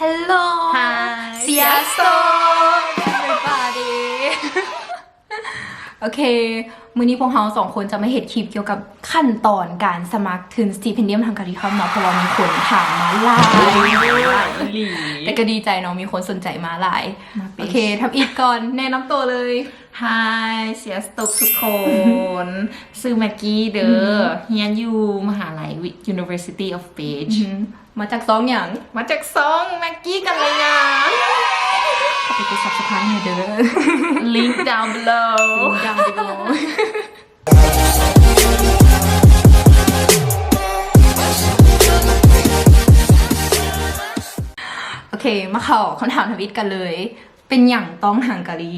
Hello Hi Sziasztok everybody โอเคมื้อนี้พวกเราสองคนจะมาเห็นคลิปเกี่ยวกับขั้นตอนการสมัครทุนสติเปนเดียมทางการศึกษาเนาะเพราะเรามีคนถามมาหลายแต่ก็ดีใจเนาะมีคนสนใจมาหลายโอเคทำอีกก่อนแนะนำตัวเลย Hi เสียสตุกทุกคนชื่อแม็กกี้เด้อเฮียนอยู่มหาลัย University of Page มาจากซองอย่าง มาจากซองแม็กกี้กันเลยนะ เข้าไปกด subscribe ให้เด้อ Link down below ดังไปโลโอเคมาเข้าคำถามทวิตกันเลย เป็นอย่างต้องฮังการี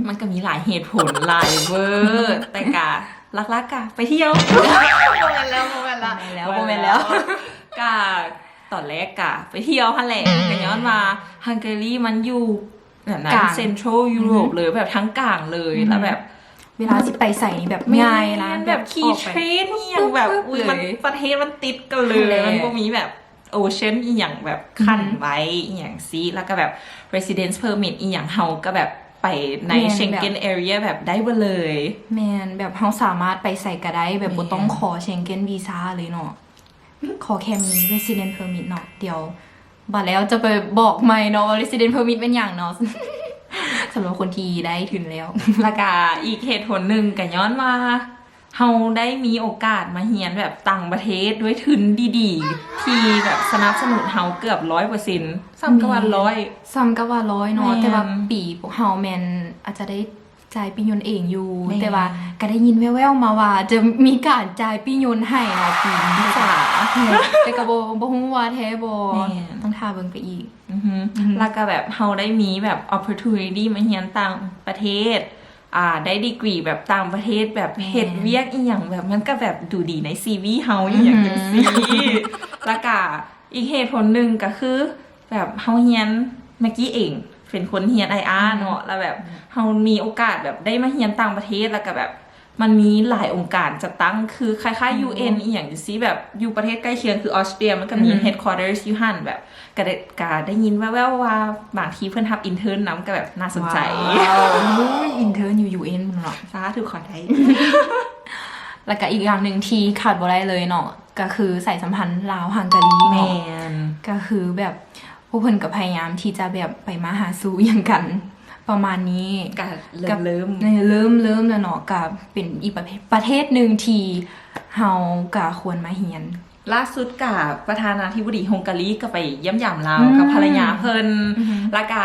มันก็มีหลายเหตุผลหลายเวอร์แต่กะลักๆกะไปเที่ยวโมเมนต์แล้วกะตอนแรกกะไปเที่ยวฮั่นแหละแต่ย้อนมาฮังการีมันอยู่แบบนั้นเซ็นทรัลยุโรปเลยแบบทั้งกลางเลยแล้วแบบเวลาที่ไปใส่นี่แบบง่ายนะ แบบขี่เทรนนี่อย่างแบบมันประเทศมันติดกันเลยมันก็มีแบบโอเชียนอีอย่างแบบขั้นไว้อีอย่างซีแล้วก็แบบ residence permit อีอย่างเฮาก็แบบไปใน Schengen area แบบได้ไปเลยแมนแบบเฮาสามารถไปใส่ก็ได้แบบบ่ต้องขอ Schengen visa เลยเนาะขอแค่มี resident permit เนาะเดี๋ยวบัดแล้วจะไปบอกใหม่เนาะว่า resident permit เป็นอย่างเนาะ สำหรับคนที่ได้ถึงแล้วแล้วก็อีกเหตุผลหนึ่งก็ย้อนมาเฮาได้มีโอกาสมาเรียนแบบต่างประเทศด้วยทุนดีๆที่แบบสนับสนุนเฮาเกือบ 100% ซ้ำก็ว่า100เนาะแต่ว่าปีพวกเฮาแมนอาจจะได้จ่ายปียนเองอยู่แต่ว่าก็ได้ยินแว่วๆมาว่าจะมีการจ่ายปียนให้เนาะปีนี้จ้ะแต่ก็บ่ฮู้ว่าแท้บ่ต้องท่าเบิ่งไปอีกแล้วก็แบบเฮาได้มีแบบ opportunity มาเรียนต่างประเทศได้ดีกรีแบบต่างประเทศแบบเฮ็ดเวียกอีหยังแบบมันก็แบบดูดีใน CV เฮาอีหยังจังซี่แล้วก็อีกเหตุผลหนึ่งก็คือแบบเฮาเรียนเมื่อกี้เองเป็นคนเรียน IR เนาะแล้วแบบเฮามีโอกาสแบบได้มาเรียนต่างประเทศแล้วก็แบบมันมีหลายองค์การจะตั้งคือคล้ายๆ UN อีหยังจังซี่แบบอยู่ประเทศใกล้เคียงคือออสเตรียมันก็มี headquarters อยู่หั่นแบบก็ได้ยินแว่วๆว่าบางทีเพิ่นรับอินเทิร์นนำก็แบบน่าสนใจอินเทิร์นอยู่ UN มันเนาะสาธุขอได้ แล้วก็อีกอย่างหนึ่งที่ขาดบ่ได้เลยเนาะก็คือสายสัมพันธ์ลาวฮังการีเนาะก็คือแบบพวกเพิ่นก็พยายามที่จะแบบไปมาหาสู่อย่างกันประมาณนี้กับเริ่มแล้วเนาะกับเป็นอีกประเทศหนึ่งที่เฮาก็ควรมาเรียนล่าสุดกับประธานาธิบดีฮงการีก็ไปเยี่ยมยามเรากับภรรยาเพิ่นแล้วก็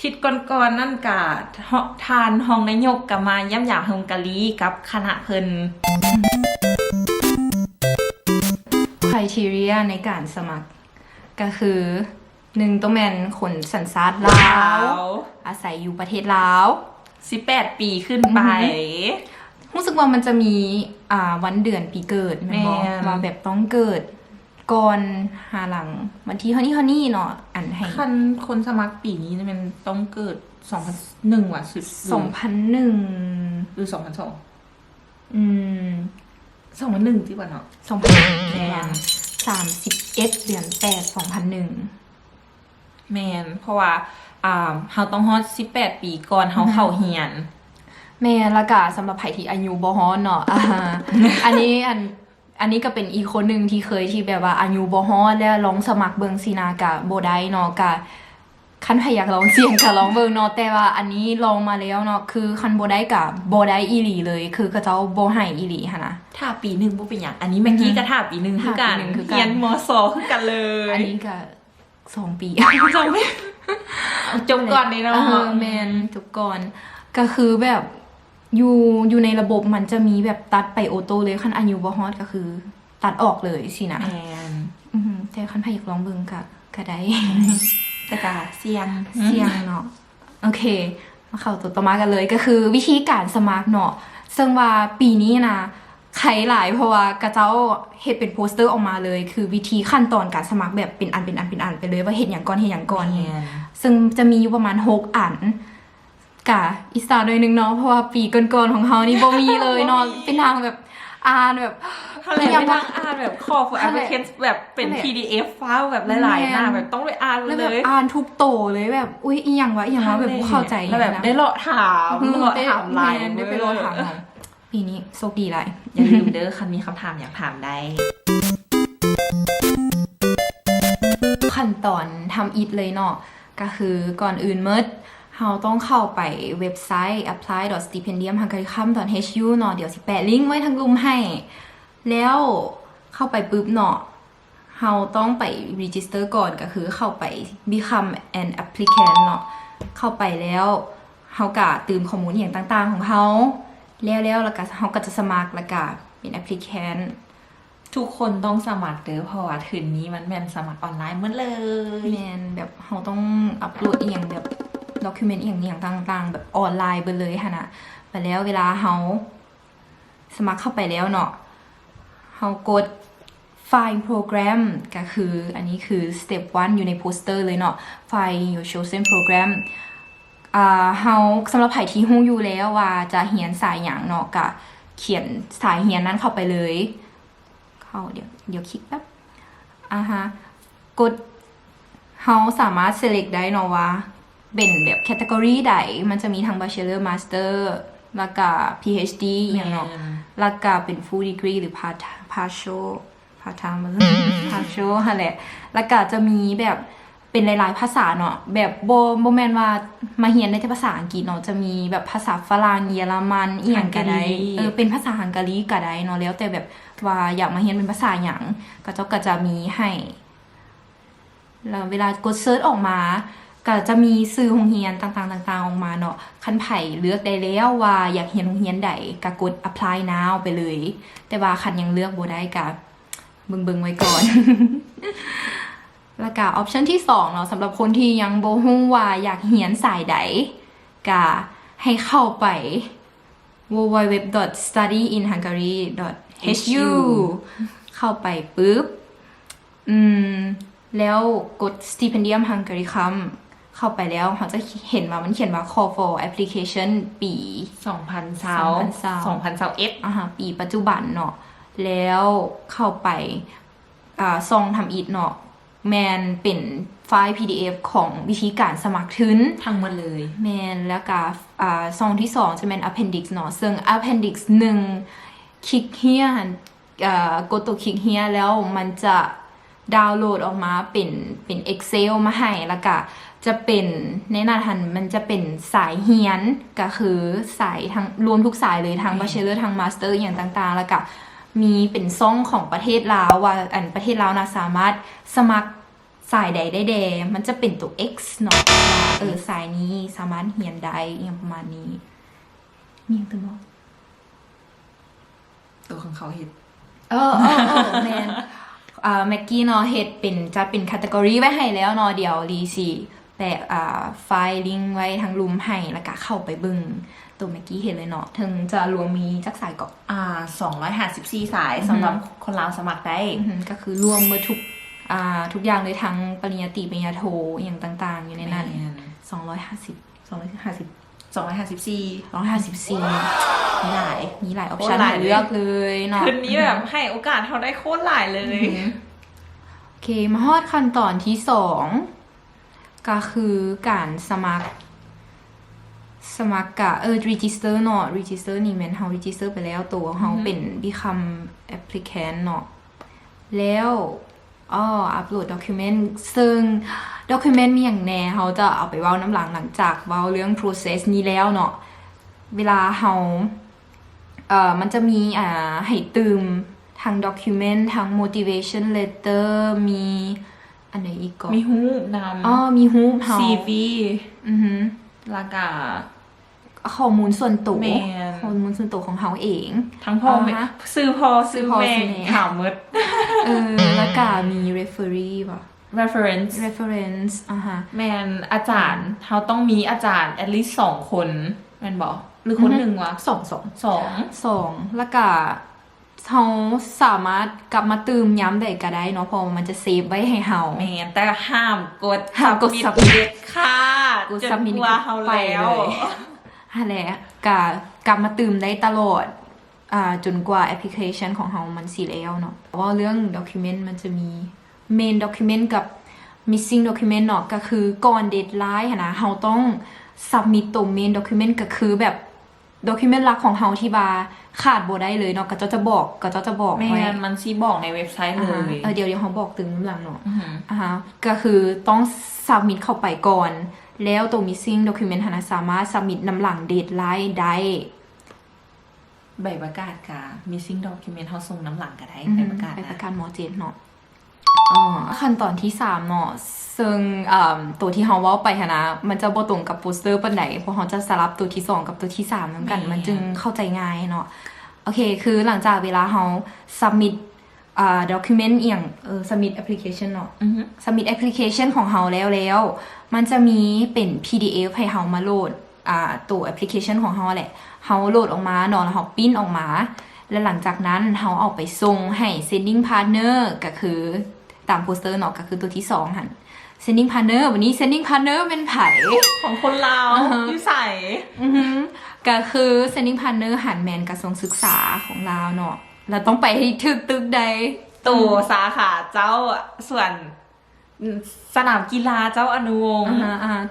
ทิศก่อนๆนั่นก็ทานฮองนายกก็มาเยี่ยมยามฮงการีกับคณะเพิ่นcriteria ในการสมัครก็คือ1ต้องแม่นคนสัญชาติลาวอาศัยอยู่ประเทศลาว18 ปีขึ้นไปรู้สึกว่ามันจะมีวันเดือนปีเกิดแม่นบ่ว่าแบบต้องเกิดก่อนหาหลังวันที่เท่านี้เนาะอันให้คันคนสมัครปีนี้มันต้องเกิด2001ว่ะ2001หรือ2002 2001ที่ว่าเนาะ2001แม่น31เดือน8 2001แม่นเพราะว่าเฮาต้องฮอด18 ปีก่อนเฮาเข้าเรียนแม่ละกะสำหรับไผที่อายุบ่ฮอดเนาะอันนี้ก็เป็นอีกคนนึงที่เคยที่แบบว่าอายุบ่ฮอดแล้วลองสมัครเบิ่งสินะกะบ่ได้เนาะกะคันใครอยากลองเสี่ยงก็ลองเบิ่งเนาะแต่ว่าอันนี้ลองมาแล้วเนาะคือคันบ่ได้กะบ่ได้อีหลีเลยคือเขาเจ้าบ่ให้อีหลีหั่นนะถ้าปีนึงบ่เป็นหยังอันนี้เมื่อกี้ก็ถ้าปีนึงคือกันเรียนมสคือกันเลยอันนี้ก็2 ปีจบก่อนนี่เนาะแม่นจบก่อนก็คือแบบอยู่ในระบบมันจะมีแบบตัดไปออโต้เลยคันอายุบ่ฮอดก็คือตัดออกเลยสินะแต่คันใครอยากลองเบิ่งก็ได้แต่ก็เสี่ยงเนาะโอเคมาเข้าตัวต่อมากันเลยก็คือวิธีการสมัครเนาะซึ่งว่าปีนี้นะใครหลายเพราะว่ากระเจ้าเฮ็ดเป็นโปสเตอร์ออกมาเลยคือวิธีขั้นตอนการสมัครแบบเป็นอันไปเลยว่าเฮ็ดหยังก่อนซึ่งจะมีอยู่ประมาณ6 อันกะอีสานหน่อยนึงเนาะเพราะว่าปีก่อนๆของเฮานี่บ่มีเลยเนาะเป็นทางแบบ อ่านแบบ เขาเลยไม่ต้องอ่านแบบ call for applicants แบบเป็น PDF ไฟล์แบบหลายๆหน้าแบบต้องไปอ่าน แล้ว เล แบบ ย อ่านทุกโตเลยแบบอุ้ยอีหยังวะแบบบ่เข้าใจ แล้วแบบ นะ ได้เลาะถามเลาะถามไลน์ ได้ไปรอถามเขาปีนี้โชคดีหลาย อย่าลืมเด้อคันมีคำถามอยากถามได้ ขั้นตอนทำอิฐเลยเนาะก็คือก่อนอื่นเมิดเราต้องเข้าไปเว็บไซต์ apply.stipendiumhungarycum.hu เนาะเดี๋ยวสิแปะลิงก์ไว้ทั้งลุมให้ แล้วเข้าไปปุ๊บเนาะเราต้องไป register ก่อนก็คือเข้าไป become an applicant เนาะเข้าไปแล้วเราก็เติมข้อมูลอย่างต่างๆของเขาแล้วแล้วก็เขาก็จะสมัครแล้วก็เป็น applicant ทุกคนต้องสมัครเด้อเพราะว่าคืนนี้มันแม่นสมัครออนไลน์หมดเลย แมนแบบเราต้องอัปโหลดเอียงแบบด็อกิเมนต์เอียงต่างๆ แบบออนไลน์ไปเลยค่ะนะไปแล้วเวลาเราสมัครเข้าไปแล้วเนาะเรากด Find Program ก็คืออันนี้คือ Step 1 อยู่ในโปสเตอร์เลยเนาะ Find Your Chosen Program เราสำหรับไผ่ที่ฮู้อยู่แล้วว่าจะเรียนสายอย่างเนาะก็เขียนสายเรียนนั้นเข้าไปเลยเข้าเดี๋ยวคลิกแป๊บกดเราสามารถ select ได้เนาะว่าเป็นแบบ category ใดมันจะมีทั้ง bachelor master แล้วก็ PhD อย่างเนาะแล้วก็เป็น full degree หรือ partial partial ฮะแหละแล้วก็จะมีแบบเป็นหลายๆภาษาเนาะแบบบ่แม่นว่ามาเรียนในแต่ภาษาอังกฤษเนาะจะมีแบบภาษาฝรั่งเยอรมันอีหยังก็ได้เป็นภาษาฮังการีก็ได้เนาะแล้วแต่แบบว่าอยากมาเรียนเป็นภาษาหยังก็เจ้าก็จะมีให้แล้วเวลากดเซิร์ชออกมาก็จะมีชื่อโรงเรียนต่างๆออกมาเนาะคันไผ่เลือกได้แล้วว่าอยากเรียนโรงเรียนใดก็กด apply now ไปเลย แต่ว่าคันยังเลือกบ่ได้ก็เบิ่งไว้ก่อน แล้วก็ออปชันที่2เนาะสำหรับคนที่ยังบ่ฮู้ว่าอยากเรียนสายใดก็ให้เข้าไป www.studyinhungary.hu เข้าไปปุ๊บแล้วกด Stipendium Hungarycum เข้าไปแล้วเขาจะเห็นว่ามันเขียนว่า call for application ปี2021ปีปัจจุบันเนาะแล้วเข้าไปซองทำอิฐเนาะแมนเป็นไฟล์ PDF ของวิธีการสมัครทุน ทั้งหมดเลย แมนแล้วก็ซองที่2จะเป็น appendix เนาะซึ่ง appendix 1คลิกเฮียกดตัวคลิกเฮียแล้วมันจะดาวน์โหลดออกมาเป็น Excel มาให้แล้วก็จะเป็นในหน้าทันมันจะเป็นสายเฮียนก็คือสายทั้งรวมทุกสายเลยทั้ง Bachelor ทั้ง Master อย่างต่างๆแล้วก็มีเป็นซ่องของประเทศลาวว่าประเทศลาวนะสามารถสมัครสายใดได้แดมันจะเป็นตัว X เนาะสายนี้สามารถเรียนได้อย่างประมาณนี้มีอย่างตัวบอก ตัวของเขาเฮ็ดแมนแม็กกี้เนาะเฮ็ดจะเป็นแคตตากรีไว้ให้แล้วเนาะเดี๋ยวรีสิแปะไฟล์ลิงก์ไว้ทั้งรูมให้แล้วก็เข้าไปเบิ่งตัวแม็กกี้เห็นเลยเนาะถึงจะรวมมีจักสายก็254สายสำหรับคนลาวสมัครได้ก็คือรวมมาทุกอย่างเลยทั้งปริญญาตรีปริญญาโทอย่างต่างๆอยู่ในนั้น254มีหลายออปชั่นให้เลือกเลยเนาะคืนนี้แบบให้โอกาสเขาได้โคตรหลายเลยโอเคมาฮอดขั้นตอนที่2ก็คือการสมัครกับregister เนาะ register นี่แม่นเฮา register ไปแล้วตัวเฮาเป็น become applicant เนาะแล้วอัปโหลด document ซึ่ง document มีอย่างแน่เฮาจะเอาไปเว้าน้ำหลังจากเว้าเรื่อง process นี้แล้วเนาะเวลาเฮามันจะมีให้ตืมทาง document ทาง motivation letter มีอันไหนอีกก็มีฮูปนำมีฮูปเฮา CV แล้วก็ข้อมูลส่วนตัวของเฮาเองทั้งพ่อแม่ซื้อพ่อซื้อแม่ถามหมดแล้วก็มี referee ป่ะ reference แม่นอาจารย์เฮาต้องมีอาจารย์ at least 2 คนแม่นบ่หรือคนหนึ่งวะ2แล้วก็เขาสามารถกลับมาตืมย้ำได้ก็ได้เนาะเพราะมันจะเซฟไว้ให้เฮาแม่นแต่ห้ามกด submit ค่ะจนกว่าเฮาแล้วนั่นแหละกลับมาตืมได้ตลอด จนกว่าแอปพลิเคชันของเรามันสิแล้วเนาะว่าเรื่อง document มันจะมี main document กับ missing document เนาะก็คือก่อน deadline นะเราต้อง submit ตัว main document ก็คือแบบ document หลักของเราที่บาขาดบ่ได้เลยเนาะก็จะบอก ไม่ ไว้ งั้นมันสิบอกในเว็บไซต์เลย เดี๋ยวเขาบอกตึงน้ำหลังเนาะ อือหือ ก็คือต้อง submit เข้าไปก่อน แล้วตัว missing document นะสามารถ submit น้ำหลัง deadline ได้ ใบประกาศค่ะ missing document เขาส่งน้ำหลังก็ได้ อือ ใบ ฮึ ประกาศ ไป นะ ประกันหมอเจนเนาะขั้นตอนที่3เนาะซึ่งตัวที่เขาเว่าไปหั้นนะมันจะบ่ตรงกับโปสเตอร์ปานใดเพราะเขาจะสลับตัวที่2กับตัวที่3นำกัน มันจึงเข้าใจง่ายเนาะโอเคคือหลังจากเวลาเขา submit document เอียงsubmit application เนาะ อือหือ submit application ของเราแล้วมันจะมีเป็น PDF ให้เรามาโหลดตัวแอปพลิเคชันของเราแหละเราโหลดออกมาเนาะแล้วเราปริ้นออกมา แล้วหลังจากนั้นเราเอาไปส่งให้ sending partner ก็คือตามโปสเตอร์เนาะก็คือตัวที่2หั่น sending partner วันนี้ sending partner เป็นไผ ของคนลาวที่ใส่ ก็คือ sending partner หันแมนกระทรวงศึกษาของเราเนาะเราต้องไปให้ถึกตึกใด ตัวสาขาเจ้าส่วนสนามกีฬาเจ้าอนุวงศ์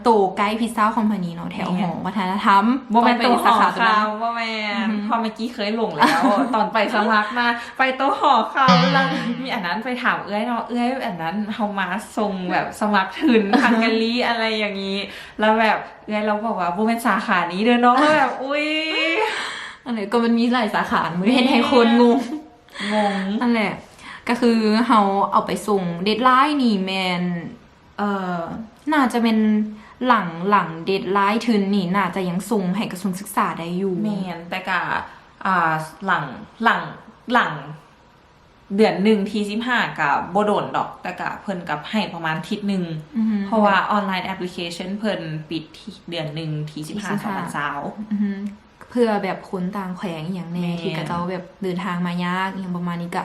โตไกด์พิซซ่าคอมพานีเนาะแถวหอวัฒนธรรม บ่แม่นตัวหอ ตัวนั้ ข่าวน บ่แม่นพอเมื่อกี้เคยหลงแล้ว ตอนไปสมัครมาไปตัวหอข่าวแล้วมีอันนั้นไปถามเอ้ยเนาะเอ้ยอันนั้นเฮามาส่งแบบสมัครทุนฮังการีอะไรอย่างนี้ แล้วแบบเอ้ยเราบอกว่าบ่แม่นสาขานี้เด้อเนาะแบบอุ้ย อันไหนก็มันมีหลายสาขาไม่เห็นให้คนงง งง นั่นแหละ ก็คือเราเอาไปส่งเดดไลน์นี่แมนน่าจะเป็นหลังเดดไลน์ทึนนี่น่าจะยังส่งให้กระทรวงศึกษาได้อยู่ แม่นแต่กะหลังเดือนหนึ่งที่15กับโบโดนดอกแต่กะเพิ่นกับให้ประมาณทิศหนึ่ง อือฮึ เพราะว่าออนไลน์แอปพลิเคชันเพิ่นปิดที่เดือนหนึ่งที่15 อือฮึเพื่อแบบคนต่างแขวงอย่างแน่ แม่ ที่กระเจ้าแบบเดินทางมายากอย่างประมาณนี้ก็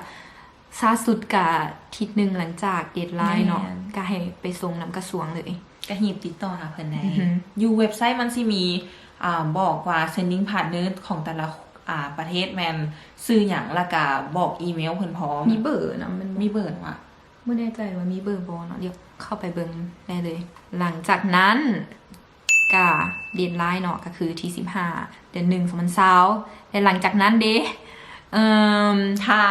ซาสุดกะทิศหนึ่งหลังจากเดดไลน์เนาะก็ให้ไปส่งนำกระทรวงเลย ก็หีบติดต่อหาเพิ่นได้ อือฮึ อยู่เว็บไซต์มันสิมีบอกว่า sending partner ของแต่ละประเทศแมนซื้อหยังแล้วก็บอกอีเมลเพิ่นพร้อม มีเบอร์นะมัน มีเบิร์ดว่ะ ไม่แน่ใจว่ามีเบอร์บอเนาะเดี๋ยวเข้าไปเบิ่งได้เลย หลังจากนั้นก็เดดไลน์เนาะก็คือที่15 เดือน1 2020และหลังจากนั้นเด้ถ้า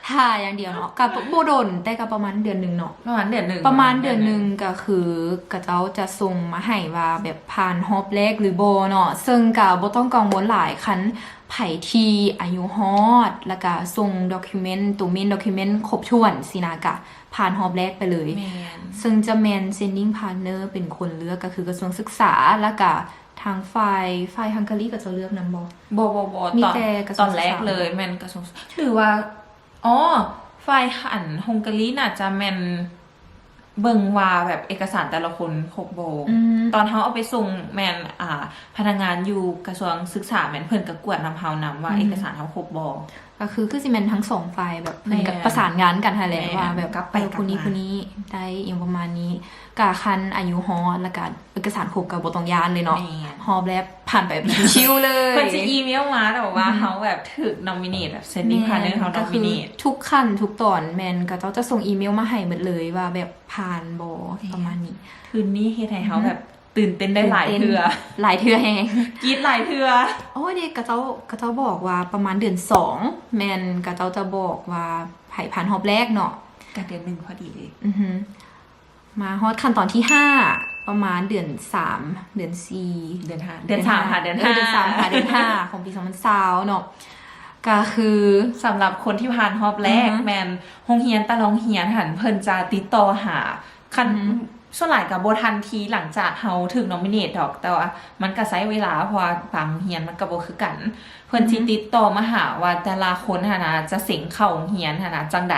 ถ้าอย่างเดียวเนาะกับโบโดนแต่ก็ประมาณเดือนหนึ่งเนาะ ประมาณเดือนหนึ่ง ประมาณเดือนหนึ่งก็คือกระเจ้าจะส่งมาให้ว่าแบบผ่านฮอบแรกหรือโบเนาะซึ่งก็บ่ต้องกังวลหลายคันไผที่อายุฮอดแล้วก็ส่งด็อกิวเมนต์ตัวเมนด็อกิวเมนต์ครบถ้วนสินะกะผ่านฮอบแรกไปเลย แมน ซึ่งจะแมน sending partner เป็นคนเลือกก็คือกระทรวงศึกษาแล้วก็ทางฝ่ายฮังการีก็จะเลือกนำบ่ บ มี ตอน แต่กระทร ต ว อง นแรก ศึกษา เลยแมนกระทรวงหรือว่าอ๋อฝ่ายหันฮงการีน่าจะแมนเบิ่งว่าแบบเอกสารแต่ละคนครบโบ ตอนเขาเอาไปส่งแมนพนักงานอยู่กระทรวงศึกษาแมนเพิ่นก็กวดนำเฮานำว่าเอกสารเขาครบบ่ ก็คือสิแมนทั้งสองฝ่ายแบบเหมือนกับ แม่ ประสานงานกันหั่นแหละ แม่ ว่าแบบ กลับไป คนนี้ กลับมา คนนี้ได้อย่างประมาณนี้กะคันอายุฮอดแล้วก็เอกสารครบกับบ่ต้องยานเลยเนาะ แม่น ฮอบแล้วผ่านไปแบบชิวๆเลย เพิ่นจะอีเมลมาแต่ว่าเขาแบบถึกนอมิเนตแบบ sending partner เขาน ก็ อ คื มิเนต ทุกขั้นทุกตอนแมนก็จะส่งอีเมลมาให้หมดเลยว่าแบบผ่านบ่ประมาณนี้ คืนนี้เฮ็ดให้เขาแบบตื่นเต้นได้หลายเทื่อ หลายเทื่อแฮง กรีดหลายเทื่อ โอ้ยเด็กกระเจ้าบอกว่าประมาณเดือน2แมนกระเจ้าจะบอกว่าไผ่ผ่านฮอบแรกเนาะ กันเดือนหนึ่งพอดีเลย อือฮึมาฮอตขั้นตอนที่5ประมาณเดือน3เดือน4 เดือน5เดือน3ค่ะเดือน5 เดือน3ค่ะเดือน5ของปี2020เนาะก็คือ สำหรับคนที่ผ่านฮอบแรก อือฮึ แมนโรงเรียนแต่ละโรงเรียนหันเพิ่นจะติดต่อหาคัน อือฮึ ส่วนหลายกับโบทันทีหลังจากเฮาถึงนอมิเนตดอกแต่ว่ามันก็ใช้เวลาเพราะว่าบางโรงเรียนมันก็บ่คือกัน เพิ่นสิติดต่อมาหาว่าแต่ละคนหั่นนะจะเสิงเข้าโรงเรียนหั่นนะจังใด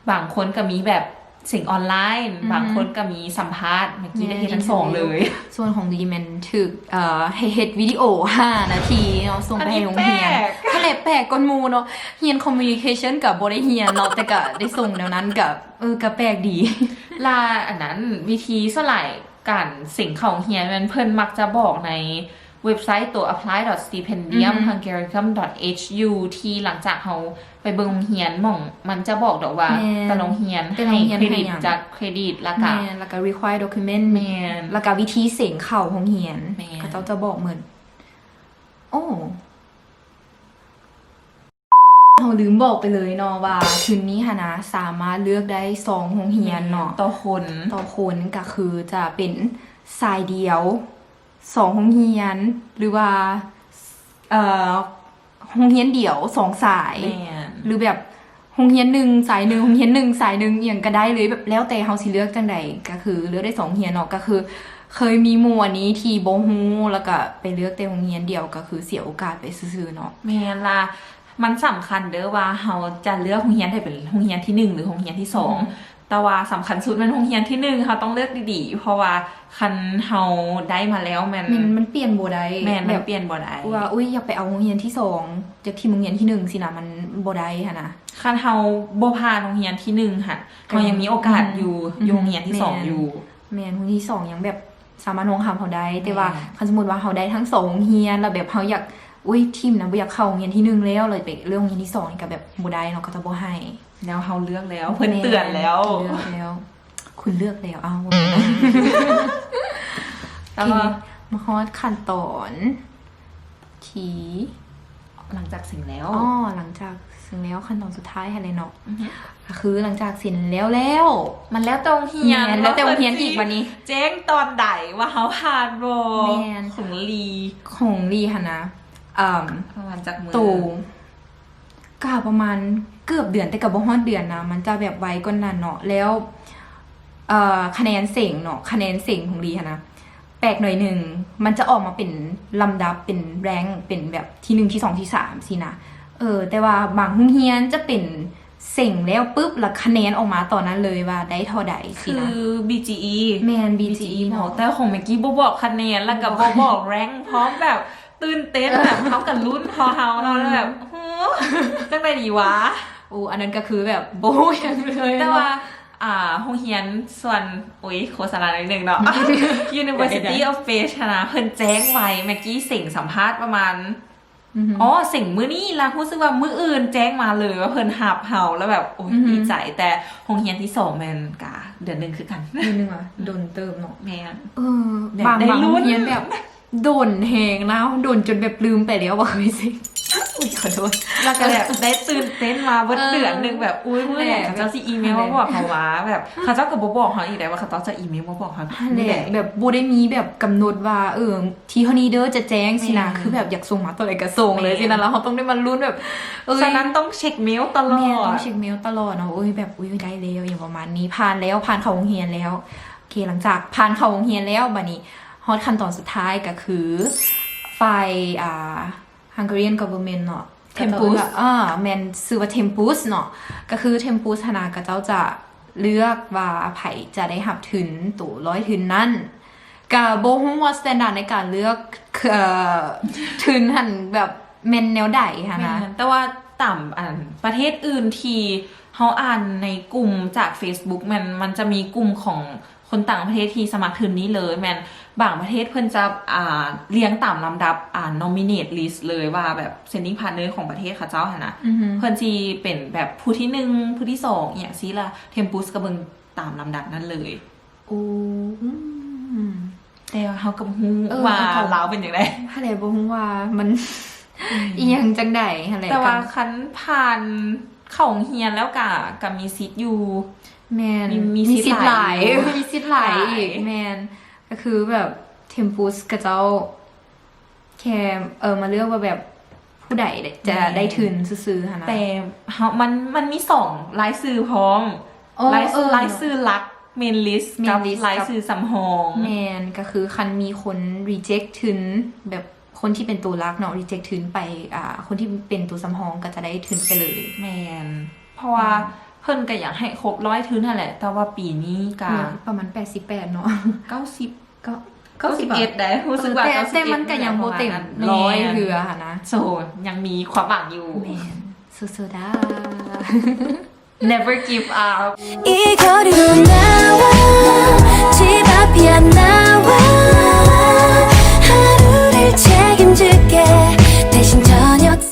บางคนก็มีแบบเสิงออนไลน์ บางคนก็มีสัมภาษณ์เมื่อกี้ได้เฮ็ดทั้งสองเลย ส่วนของดีแมนถึกให้เฮ็ดวิดีโอ5นาทีเนาะส่งไปให้โรงเรียน ก็เลยแปลกก้นหมูเนาะเฮียนคอมมิวนิเคชันกับบ่ได้เฮียนเนาะแต่ก็ได้ส่งแนวนั้นกับก็แปลกดี ลาอันนั้นวิธีสลายการเสิงเข้าโรงเรียนมันเพิ่นมักจะบอกใน เว็บไซต์ตัว apply.stipendium.hungariacum.hu ที่หลังจากเขาไปเบิ่งโรงเรียนหม่องมันจะบอกดอกว่าแต่โรงเรียนให้เครดิตจากเครดิตแล้วก็ แล้วก็ require document แม่น แล้วก็วิธีเสงเข้าโรงเรียน แม่น เขาจะบอกเหมือนโอ้เราลืมบอกไปเลยเนาะว่าคืนนี้ค่ะนะสามารถเลือกได้2โรงเรียนเนาะ ต่อคน ต่อคนก็คือจะเป็นสายเดียว2โรงเรียนหรือว่าโรงเรียนเดี่ยว2สาย แม่น หรือแบบโรงเรียน1สาย1โรงเรียน1สาย1อย่างก็ได้เลยแบบแล้วแต่เฮาสิเลือกจังใดก็คือเลือกได้2โรงเรียนเนาะก็คือเคยมีหมู่อันนี้ที่บ่ฮู้แล้วก็ไปเลือกแต่โรงเรียนเดียวก็คือเสียโอกาสไปซื่อๆเนาะ แม่นล่ะมันสำคัญเด้อว่าเราจะเลือกโรงเรียนได้เป็นโรงเรียนที่1หรือโรงเรียนที่2แต่ว่าสำคัญสุดมันโรงเรียนที่1เขาต้องเลือกดีๆเพราะว่าคันเฮาได้มาแล้วมันเปลี่ยนบ่ได้ แม่น แบ มัน บ เปลี่ยนบ่ได้ ว่าอุ้ยอยากไปเอาโรงเรียนที่2จากที่โรงเรียนที่1สินะมันบ่ได้หั่นนะ คันเฮาบ่ผ่านโรงเรียนที่1ค่ะเรายังมีโอกาสอยู่โรงเรียนที่2อยู่ แม่นโรงเรียนที่2ยังแบบสามารถลงหามเขาได้แต่ว่า แม่น คันสมมุติว่าเขาได้ทั้ง2โรงเรียนแล้วแบบเขาอยากอุ้ยทีมนะบ่อยากเข้าโรงเรียนที่1แล้วเลยไปเลือกโรงเรียนที่2นี่ก็แบบบ่ได้เนาะก็จะบ่ให้ แล้วเฮาเลือกแล้วเพิ่นเตือนแล้ว เลือกแล้ว คุณเลือกแล้วเอา แล้วก็ มาฮอดขั้นตอนที่ หลังจากสิ่งแล้ว หลังจากสิ่งแล้วขั้นตอนสุดท้ายอะไรเนาะ อือฮึ ก็คือหลังจากสิ้นแล้ว มันแล้วแต่โรงเรียน แล้วแต่โรงเรียนอีกวันนี้ แจ้งตอนใดว่าเฮาผ่านบ่ แม่น ของลี ของลีค่ะนะ ประมาณจากมือ ตูก็ประมาณเกือบเดือนแต่กับบ่ฮอดเดือนนะมันจะแบบไวกว่านั้นเนาะแล้วคะแนนเสียงเนาะคะแนนเสียงของลีค่ะนะแปลกหน่อยหนึ่งมันจะออกมาเป็นลำดับเป็นแรงค์เป็นแบบที่1ที่2ที่3สินะแต่ว่าบางโรงเรียนจะเป็นเสียงแล้วปุ๊บแล้วคะแนนออกมาตอนนั้นเลยว่าได้เท่าใดสิ คื นะ อ BGE แมน BGE เนาะ เนาะ แต่ของเมื่อกี้บ่บอกคะแนนแล้วก็บ่บอกแรงค์พร้อมแบบตื่นเต้นแบบเฮากับรุ่นพอเฮาเนาะแล้วแบบโหจังได๋ดีวะ อันนั้นก็คือแบบโบยังเลย แต่ว่าโรงเรียนส่วนโฆษณาหน่อยหนึงเนาะ University of Fish นะเพิ่นแจ้งไว้เมื่อกี้เสิ่งสัมภาษณ์ประมาณสิ่งมื้อนี้ล่ะรู้สึกว่ามื้ออื่นแจ้งมาเลยว่าเพิ่นหับเฮาแล้วแบบโอ้ยดีใจแต่โรงเรียนที่2แม่นกะเดือนหนึงคือกัน นิดนึงอ่ะโดนเติมเนาะ แม่น บาง ได้ บาง ลุ้ โร น งเรียนแบบโดนแหงนะโดนจนแบบลืมไปแล้วว่าเคยสิอุ้ยขอโทษ แล้วก็แบบได้ตื่นเต้นมาเบิดเดือนหนึงแบบอุ้ยเมื่อไหร่เขาเจ้าสิอีเมลมาบอกเขาว่าแบบเขาเจ้าก็บ่บอกเขาอีกได้ว่าเขาเจ้าจะอีเมลมาบอกเขา แหละแบบบูได้มีแบบกำหนดว่าที่เท่านี้เด้อจะแจ้งสินะคือแบบอยากส่งมาตัวไหนก็ส่งเลยสินะแล้วเขาต้องได้มาลุ้นแบบฉะนั้นต้องเช็คเมลตลอ แม่ ด ต้องเช็คเมลตลอดเนาะแบบได้แล้วอย่างประมาณนี้ผ่านแล้วผ่านเข้าโรงเรียนแล้วโอเคหลังจากผ่านเข้าโรงเรียนแล้วบัดนี้ฮอตขั้นตอนสุดท้ายก็คือฝ่ายHungarian government เนาะ Tempus แมนชื่อว่า Tempus เนาะก็คือ Tempus ธนาก็เจ้าจะเลือกว่าไผจะได้รับทุนตัว100ทุนนั่นก็บ่ฮู้ว่าสแตนดาร์ดในการเลือกทุนหั่นแบบแม่นแนวใดค่ะนะ แต่ว่าต่ำประเทศอื่นที่เขาอ่านในกลุ่มจาก Facebook มันจะมีกลุ่มของคนต่างประเทศที่สมัครทุนนี้เลยบางประเทศเพิ่นจะเรียงตามลำดับnominate list เลยว่าแบบ sending partner ของประเทศเขาเจ้าหั่นนะเพิ่นสิเป็นแบบผู้ที่1ผู้ที่2อหย่างซี่ล่ะ Tempus ก็เบิ่งตามลำดับนั้นเลยแต่ว่าเฮาก็บ่ฮู้ว่าลาวเป็นจังได๋ ถ้าไหนบ่ฮู้ว่ามันอีหยังจังได๋หั่นแหละ แต่ว่าคันผ่านเข้าโรงเรียนแล้วก็มีสิทธิ์อยู่ แมน มีสิทธิ์หลาย มีสิทธิ์หลายอีกแมนก็คือแบบเทมปุสกับเจ้าแค่มาเลือกว่าแบบผู้ใดจะได้ทุนซื้อๆค่ะนะ แต่มันมี2รายชื่อพร้อมรายชื่อหลัก main list กับรายชื่อสำรองแมนก็คือคันมีคน reject ทุนแบบคนที่เป็นตัวหลักเนาะ reject ทุนไปคนที่เป็นตัวสำรองก็จะได้ทุนไปเลยแมนเพราะว่าเพิ่นก็อยากให้ครบ100ทุนนั่นแหละแต่ว่าปีนี้ก็ประมาณ88เนาะ90ก็91ได้รู้สึกว่าแต่มันก็ยังบ่เต็ม100เทื่อค่ะนะโซยังมีความหวังอยู่แม่นสู้ๆได้ never give up 이 거리로 나와 집 앞이야 나와